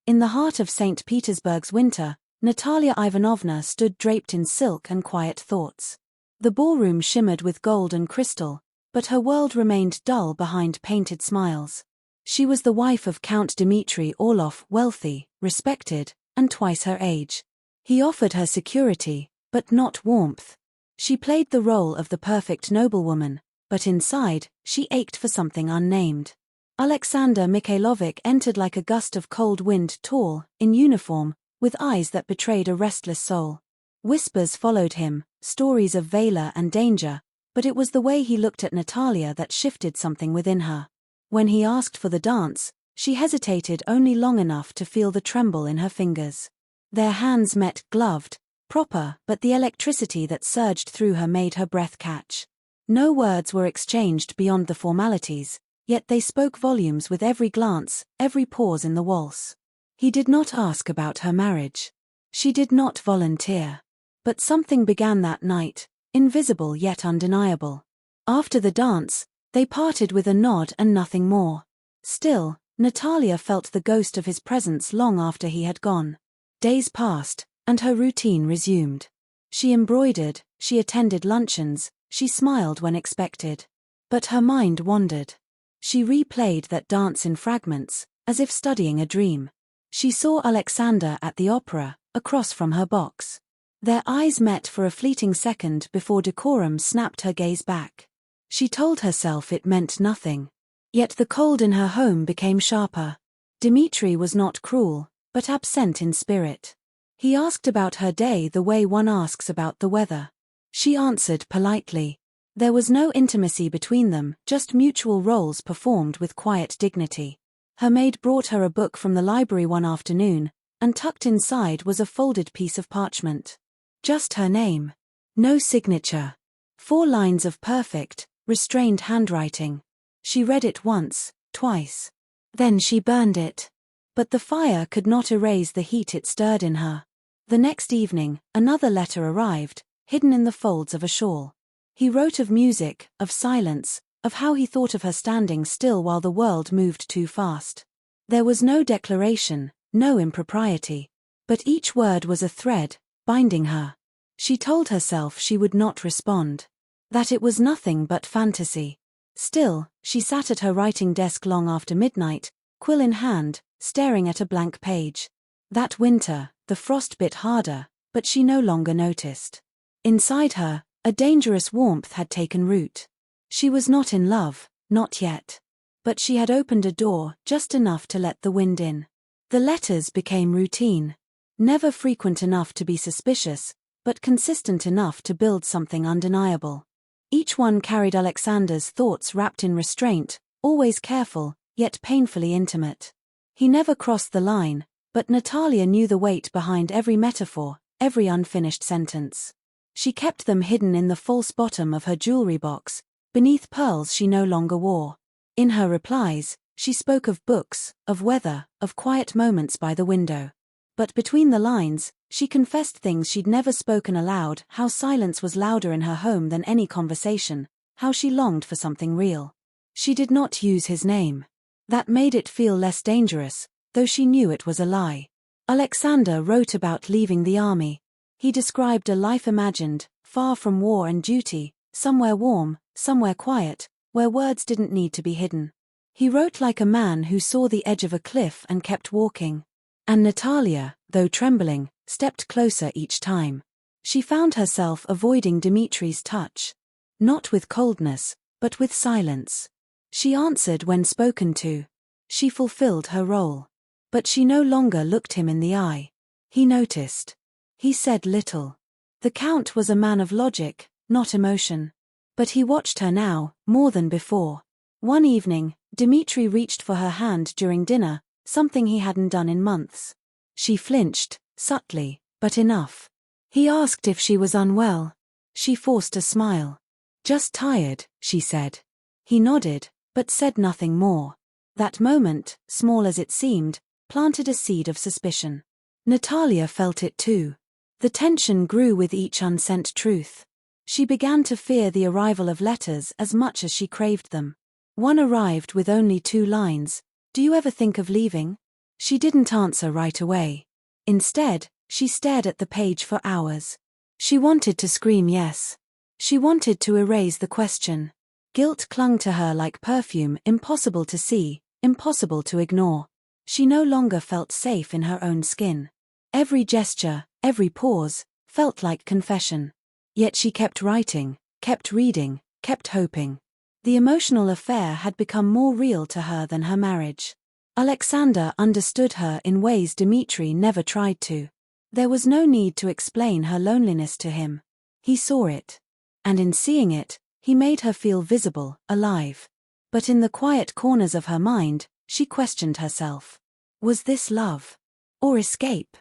In the heart of St. Petersburg's winter, Natalia Ivanovna stood draped in silk and quiet thoughts. The ballroom shimmered with gold and crystal, but her world remained dull behind painted smiles. She was the wife of Count Dmitry Orlov, wealthy, respected, and twice her age. He offered her security, but not warmth. She played the role of the perfect noblewoman, but inside, she ached for something unnamed. Alexander Mikhailovich entered like a gust of cold wind, tall, in uniform, with eyes that betrayed a restless soul. Whispers followed him, stories of valor and danger, but it was the way he looked at Natalia that shifted something within her. When he asked for the dance, she hesitated only long enough to feel the tremble in her fingers. Their hands met, gloved, proper, but the electricity that surged through her made her breath catch. No words were exchanged beyond the formalities, yet they spoke volumes with every glance, every pause in the waltz. He did not ask about her marriage. She did not volunteer. But something began that night, invisible yet undeniable. After the dance, they parted with a nod and nothing more. Still, Natalia felt the ghost of his presence long after he had gone. Days passed, and her routine resumed. She embroidered, she attended luncheons, she smiled when expected. But her mind wandered. She replayed that dance in fragments, as if studying a dream. She saw Alexander at the opera, across from her box. Their eyes met for a fleeting second before decorum snapped her gaze back. She told herself it meant nothing. Yet the cold in her home became sharper. Dmitry was not cruel, but absent in spirit. He asked about her day the way one asks about the weather. She answered politely. There was no intimacy between them, just mutual roles performed with quiet dignity. Her maid brought her a book from the library one afternoon, and tucked inside was a folded piece of parchment. Just her name. No signature. 4 lines of perfect, restrained handwriting. She read it once, twice. Then she burned it. But the fire could not erase the heat it stirred in her. The next evening, another letter arrived, hidden in the folds of a shawl. He wrote of music, of silence, of how he thought of her standing still while the world moved too fast. There was no declaration, no impropriety. But each word was a thread, binding her. She told herself she would not respond. That it was nothing but fantasy. Still, she sat at her writing desk long after midnight, quill in hand, staring at a blank page. That winter, the frost bit harder, but she no longer noticed. Inside her, a dangerous warmth had taken root. She was not in love, not yet. But she had opened a door, just enough to let the wind in. The letters became routine. Never frequent enough to be suspicious, but consistent enough to build something undeniable. Each one carried Alexander's thoughts wrapped in restraint, always careful, yet painfully intimate. He never crossed the line, but Natalia knew the weight behind every metaphor, every unfinished sentence. She kept them hidden in the false bottom of her jewelry box, beneath pearls she no longer wore. In her replies, she spoke of books, of weather, of quiet moments by the window. But between the lines, she confessed things she'd never spoken aloud, how silence was louder in her home than any conversation, how she longed for something real. She did not use his name. That made it feel less dangerous, though she knew it was a lie. Alexander wrote about leaving the army. He described a life imagined, far from war and duty, somewhere warm, somewhere quiet, where words didn't need to be hidden. He wrote like a man who saw the edge of a cliff and kept walking. And Natalia, though trembling, stepped closer each time. She found herself avoiding Dmitry's touch. Not with coldness, but with silence. She answered when spoken to. She fulfilled her role. But she no longer looked him in the eye. He noticed. He said little. The Count was a man of logic, not emotion. But he watched her now, more than before. One evening, Dmitry reached for her hand during dinner, something he hadn't done in months. She flinched, subtly, but enough. He asked if she was unwell. She forced a smile. Just tired, she said. He nodded, but said nothing more. That moment, small as it seemed, planted a seed of suspicion. Natalia felt it too. The tension grew with each unsent truth. She began to fear the arrival of letters as much as she craved them. One arrived with only 2 lines. Do you ever think of leaving? She didn't answer right away. Instead, she stared at the page for hours. She wanted to scream yes. She wanted to erase the question. Guilt clung to her like perfume, impossible to see, impossible to ignore. She no longer felt safe in her own skin. Every gesture, every pause, felt like confession. Yet she kept writing, kept reading, kept hoping. The emotional affair had become more real to her than her marriage. Alexander understood her in ways Dmitri never tried to. There was no need to explain her loneliness to him. He saw it. And in seeing it, he made her feel visible, alive. But in the quiet corners of her mind, she questioned herself. Was this love? Or escape?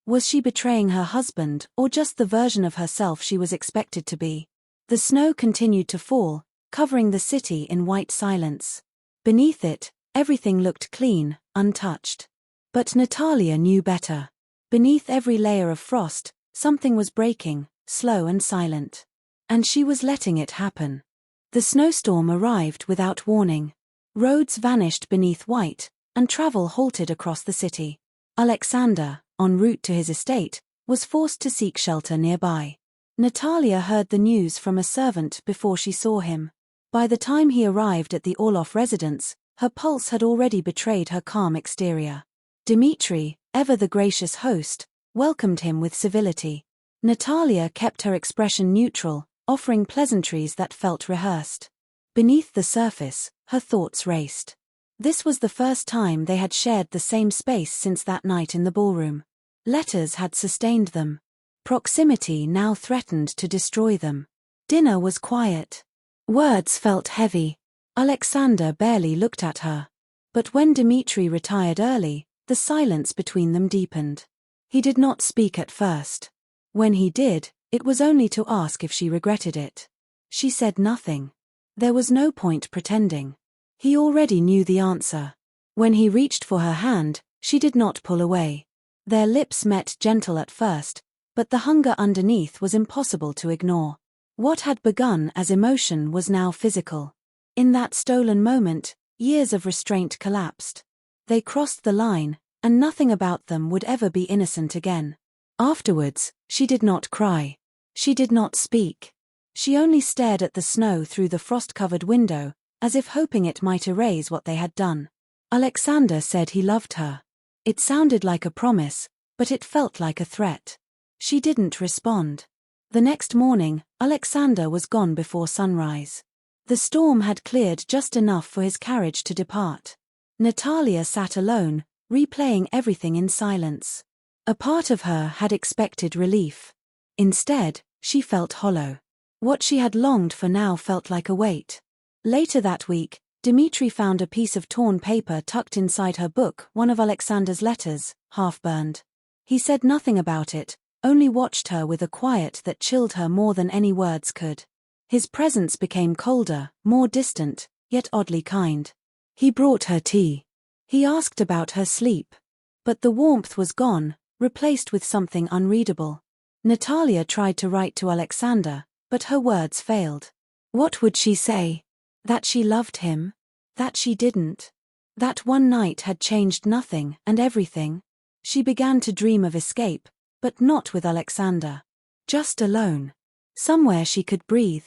Was she betraying her husband, or just the version of herself she was expected to be? The snow continued to fall, covering the city in white silence. Beneath it, everything looked clean, untouched. But Natalia knew better. Beneath every layer of frost, something was breaking, slow and silent. And she was letting it happen. The snowstorm arrived without warning. Roads vanished beneath white, and travel halted across the city. Alexander, en route to his estate, was forced to seek shelter nearby. Natalia heard the news from a servant before she saw him. By the time he arrived at the Orlov residence, her pulse had already betrayed her calm exterior. Dmitri, ever the gracious host, welcomed him with civility. Natalia kept her expression neutral, offering pleasantries that felt rehearsed. Beneath the surface, her thoughts raced. This was the first time they had shared the same space since that night in the ballroom. Letters had sustained them. Proximity now threatened to destroy them. Dinner was quiet. Words felt heavy. Alexander barely looked at her. But when Dmitri retired early, the silence between them deepened. He did not speak at first. When he did, it was only to ask if she regretted it. She said nothing. There was no point pretending. He already knew the answer. When he reached for her hand, she did not pull away. Their lips met gentle at first, but the hunger underneath was impossible to ignore. What had begun as emotion was now physical. In that stolen moment, years of restraint collapsed. They crossed the line, and nothing about them would ever be innocent again. Afterwards, she did not cry. She did not speak. She only stared at the snow through the frost-covered window, as if hoping it might erase what they had done. Alexander said he loved her. It sounded like a promise, but it felt like a threat. She didn't respond. The next morning, Alexander was gone before sunrise. The storm had cleared just enough for his carriage to depart. Natalia sat alone, replaying everything in silence. A part of her had expected relief. Instead, she felt hollow. What she had longed for now felt like a weight. Later that week, Dmitri found a piece of torn paper tucked inside her book, one of Alexander's letters, half-burned. He said nothing about it, only watched her with a quiet that chilled her more than any words could. His presence became colder, more distant, yet oddly kind. He brought her tea. He asked about her sleep. But the warmth was gone, replaced with something unreadable. Natalia tried to write to Alexander, but her words failed. What would she say? That she loved him? That she didn't? That one night had changed nothing and everything? She began to dream of escape, but not with Alexander. Just alone. Somewhere she could breathe.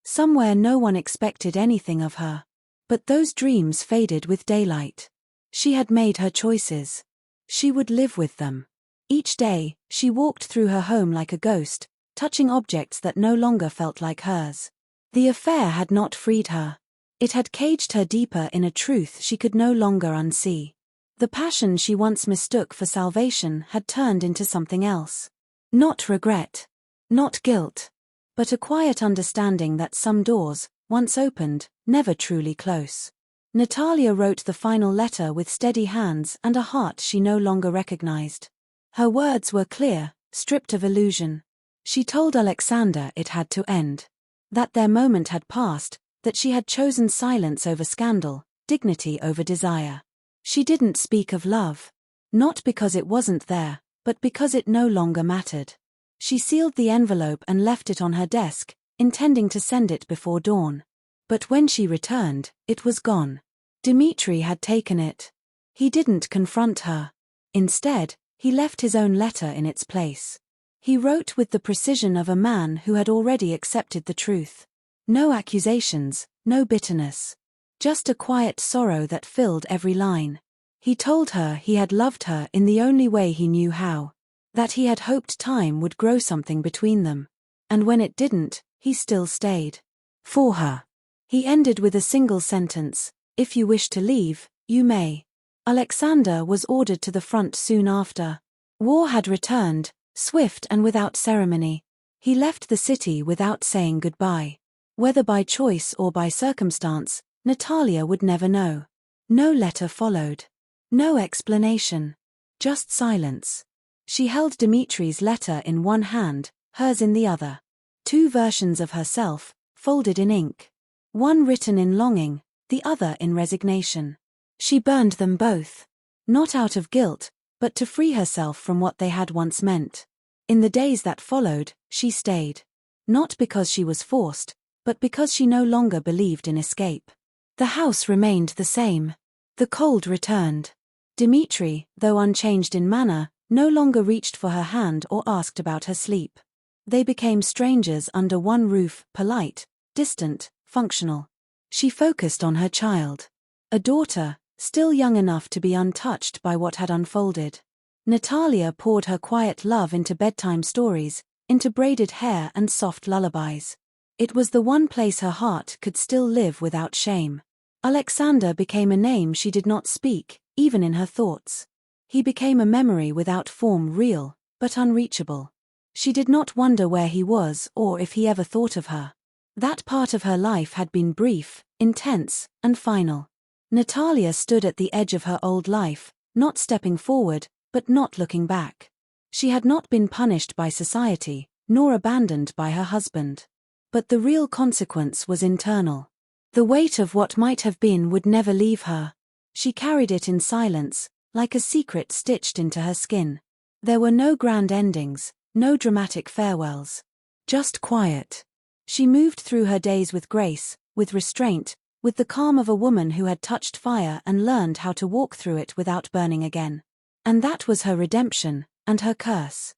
Somewhere no one expected anything of her. But those dreams faded with daylight. She had made her choices. She would live with them. Each day, she walked through her home like a ghost, touching objects that no longer felt like hers. The affair had not freed her. It had caged her deeper in a truth she could no longer unsee. The passion she once mistook for salvation had turned into something else. Not regret. Not guilt. But a quiet understanding that some doors, once opened, never truly close. Natalia wrote the final letter with steady hands and a heart she no longer recognized. Her words were clear, stripped of illusion. She told Alexander it had to end. That their moment had passed, that she had chosen silence over scandal, dignity over desire. She didn't speak of love. Not because it wasn't there, but because it no longer mattered. She sealed the envelope and left it on her desk, intending to send it before dawn. But when she returned, it was gone. Dmitri had taken it. He didn't confront her. Instead, he left his own letter in its place. He wrote with the precision of a man who had already accepted the truth. No accusations, no bitterness. Just a quiet sorrow that filled every line. He told her he had loved her in the only way he knew how. That he had hoped time would grow something between them. And when it didn't, he still stayed. For her. He ended with a single sentence: "If you wish to leave, you may." Alexander was ordered to the front soon after. War had returned, swift and without ceremony. He left the city without saying goodbye. Whether by choice or by circumstance, Natalia would never know. No letter followed. No explanation. Just silence. She held Dmitri's letter in one hand, hers in the other. Two versions of herself, folded in ink. One written in longing, the other in resignation. She burned them both. Not out of guilt, but to free herself from what they had once meant. In the days that followed, she stayed. Not because she was forced, but because she no longer believed in escape. The house remained the same. The cold returned. Dmitri, though unchanged in manner, no longer reached for her hand or asked about her sleep. They became strangers under one roof, polite, distant, functional. She focused on her child. A daughter, still young enough to be untouched by what had unfolded. Natalia poured her quiet love into bedtime stories, into braided hair and soft lullabies. It was the one place her heart could still live without shame. Alexander became a name she did not speak, even in her thoughts. He became a memory without form, real, but unreachable. She did not wonder where he was or if he ever thought of her. That part of her life had been brief, intense, and final. Natalia stood at the edge of her old life, not stepping forward, but not looking back. She had not been punished by society, nor abandoned by her husband. But the real consequence was internal. The weight of what might have been would never leave her. She carried it in silence, like a secret stitched into her skin. There were no grand endings, no dramatic farewells. Just quiet. She moved through her days with grace, with restraint, with the calm of a woman who had touched fire and learned how to walk through it without burning again. And that was her redemption, and her curse.